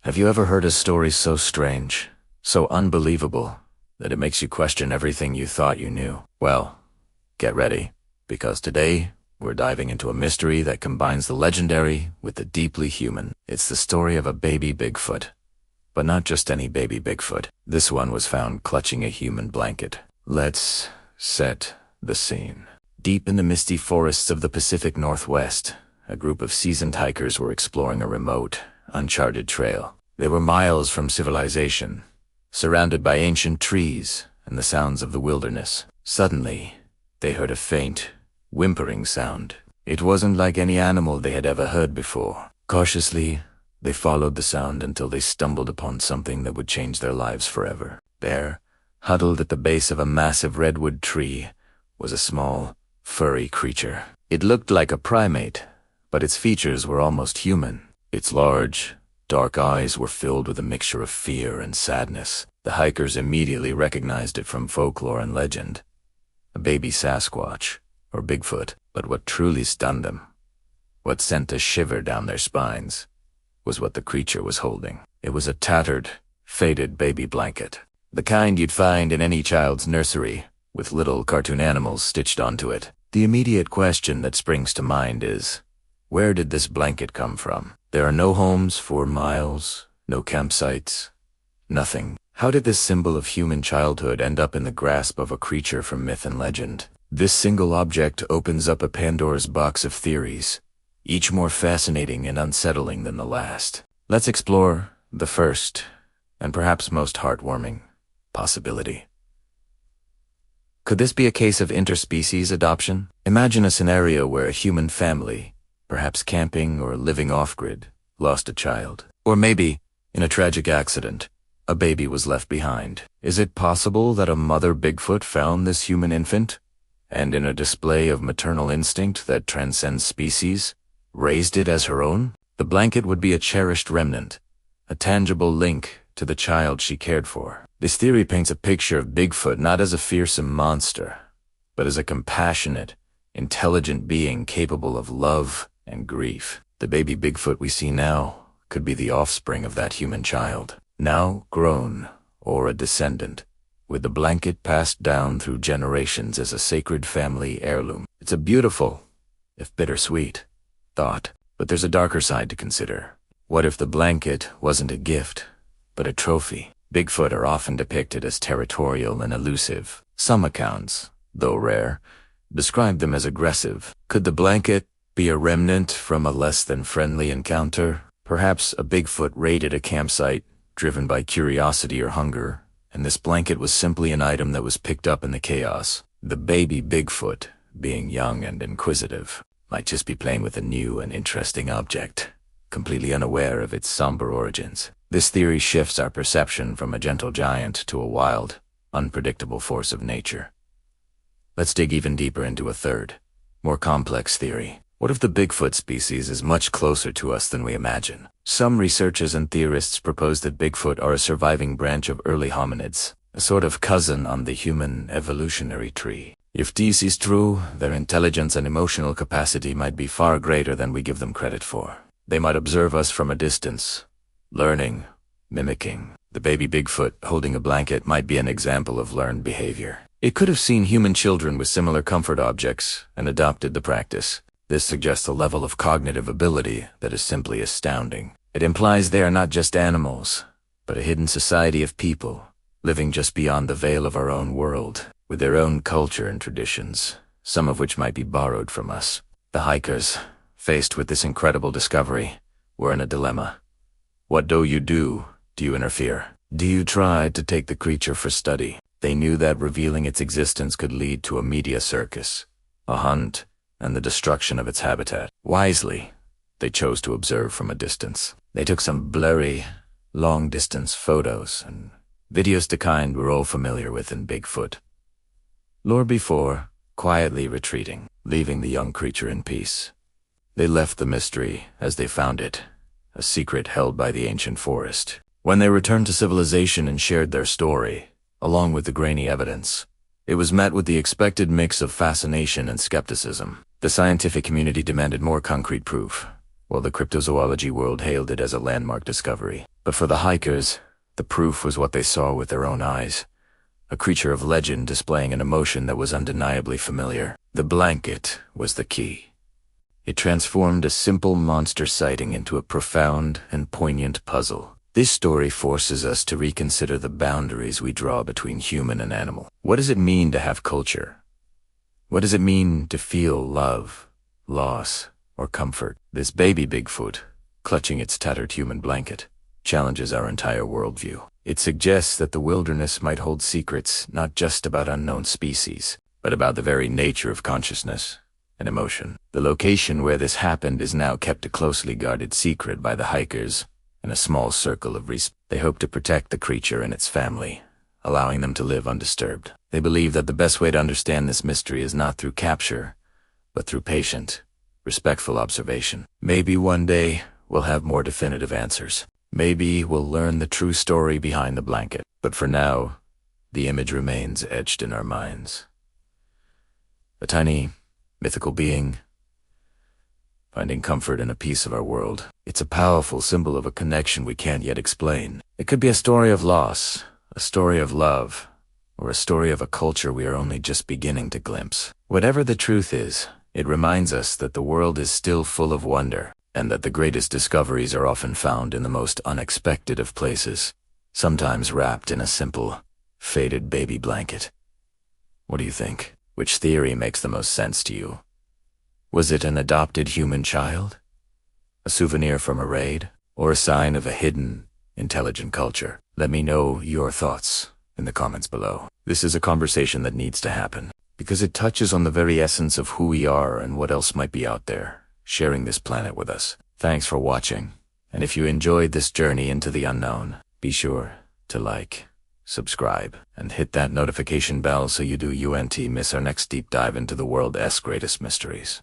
Have you ever heard a story so strange, so unbelievable, that it makes you question everything you thought you knew? Well, get ready, because today we're diving into a mystery that combines the legendary with the deeply human. It's the story of a baby Bigfoot. But not just any baby Bigfoot. This one was found clutching a human blanket. Let's set the scene. Deep in the misty forests of the Pacific Northwest, a group of seasoned hikers were exploring a remote, uncharted trail. They were miles from civilization, surrounded by ancient trees and the sounds of the wilderness. Suddenly, they heard a faint, whimpering sound. It wasn't like any animal they had ever heard before. Cautiously, they followed the sound until they stumbled upon something that would change their lives forever. There, huddled at the base of a massive redwood tree, was a small, furry creature. It looked like a primate, but its features were almost human. Its large, dark eyes were filled with a mixture of fear and sadness. The hikers immediately recognized it from folklore and legend. A baby Sasquatch, or Bigfoot. But what truly stunned them, what sent a shiver down their spines, was what the creature was holding. It was a tattered, faded baby blanket. The kind you'd find in any child's nursery, with little cartoon animals stitched onto it. The immediate question that springs to mind is, where did this blanket come from? There are no homes for miles, no campsites, nothing. How did this symbol of human childhood end up in the grasp of a creature from myth and legend? This single object opens up a Pandora's box of theories, each more fascinating and unsettling than the last. Let's explore the first, and perhaps most heartwarming, possibility. Could this be a case of interspecies adoption? Imagine a scenario where a human family, perhaps camping or living off-grid, lost a child. Or maybe, in a tragic accident, a baby was left behind. Is it possible that a mother Bigfoot found this human infant, and in a display of maternal instinct that transcends species, raised it as her own? The blanket would be a cherished remnant, a tangible link to the child she cared for. This theory paints a picture of Bigfoot not as a fearsome monster, but as a compassionate, intelligent being capable of love and grief. The baby Bigfoot we see now could be the offspring of that human child, now grown, or a descendant, with the blanket passed down through generations as a sacred family heirloom. It's a beautiful, if bittersweet, thought, but there's a darker side to consider. What if the blanket wasn't a gift, but a trophy? Bigfoot are often depicted as territorial and elusive. Some accounts, though rare, describe them as aggressive. Could the blanket be a remnant from a less than friendly encounter? Perhaps a Bigfoot raided a campsite, driven by curiosity or hunger, and this blanket was simply an item that was picked up in the chaos. The baby Bigfoot, being young and inquisitive, might just be playing with a new and interesting object, completely unaware of its somber origins. This theory shifts our perception from a gentle giant to a wild, unpredictable force of nature. Let's dig even deeper into a third, more complex theory. What if the Bigfoot species is much closer to us than we imagine? Some researchers and theorists propose that Bigfoot are a surviving branch of early hominids, a sort of cousin on the human evolutionary tree. If this is true, their intelligence and emotional capacity might be far greater than we give them credit for. They might observe us from a distance, learning, mimicking. The baby Bigfoot holding a blanket might be an example of learned behavior. It could have seen human children with similar comfort objects and adopted the practice. This suggests a level of cognitive ability that is simply astounding. It implies they are not just animals, but a hidden society of people, living just beyond the veil of our own world, with their own culture and traditions, some of which might be borrowed from us. The hikers, faced with this incredible discovery, were in a dilemma. What do you do? Do you interfere? Do you try to take the creature for study? They knew that revealing its existence could lead to a media circus, a hunt, and the destruction of its habitat. Wisely, they chose to observe from a distance. They took some blurry, long-distance photos and videos, the kind we're all familiar with in Bigfoot. Lore before, quietly retreating, leaving the young creature in peace. They left the mystery as they found it, a secret held by the ancient forest. When they returned to civilization and shared their story, along with the grainy evidence, it was met with the expected mix of fascination and skepticism. The scientific community demanded more concrete proof. while the cryptozoology world hailed it as a landmark discovery. But for the hikers, the proof was what they saw with their own eyes. A creature of legend displaying an emotion that was undeniably familiar. The blanket was the key. It transformed a simple monster sighting into a profound and poignant puzzle. This story forces us to reconsider the boundaries we draw between human and animal. What does it mean to have culture? What does it mean to feel love, loss, or comfort? This baby Bigfoot, clutching its tattered human blanket, challenges our entire worldview. It suggests that the wilderness might hold secrets not just about unknown species, but about the very nature of consciousness and emotion. The location where this happened is now kept a closely guarded secret by the hikers and a small circle of they hope to protect the creature and its family, allowing them to live undisturbed. They believe that the best way to understand this mystery is not through capture, but through patient, respectful observation. Maybe one day we'll have more definitive answers. Maybe we'll learn the true story behind the blanket. But for now, the image remains etched in our minds. A tiny, mythical being, finding comfort in a piece of our world. It's a powerful symbol of a connection we can't yet explain. It could be a story of loss, a story of love, or a story of a culture we are only just beginning to glimpse. Whatever the truth is, it reminds us that the world is still full of wonder, and that the greatest discoveries are often found in the most unexpected of places, sometimes wrapped in a simple, faded baby blanket. What do you think? Which theory makes the most sense to you? Was it an adopted human child? A souvenir from a raid? Or a sign of a hidden, intelligent culture? Let me know your thoughts in the comments below. This is a conversation that needs to happen, because it touches on the very essence of who we are and what else might be out there, sharing this planet with us. Thanks for watching, and if you enjoyed this journey into the unknown, be sure to like, subscribe, and hit that notification bell so you don't miss our next deep dive into the world's greatest mysteries.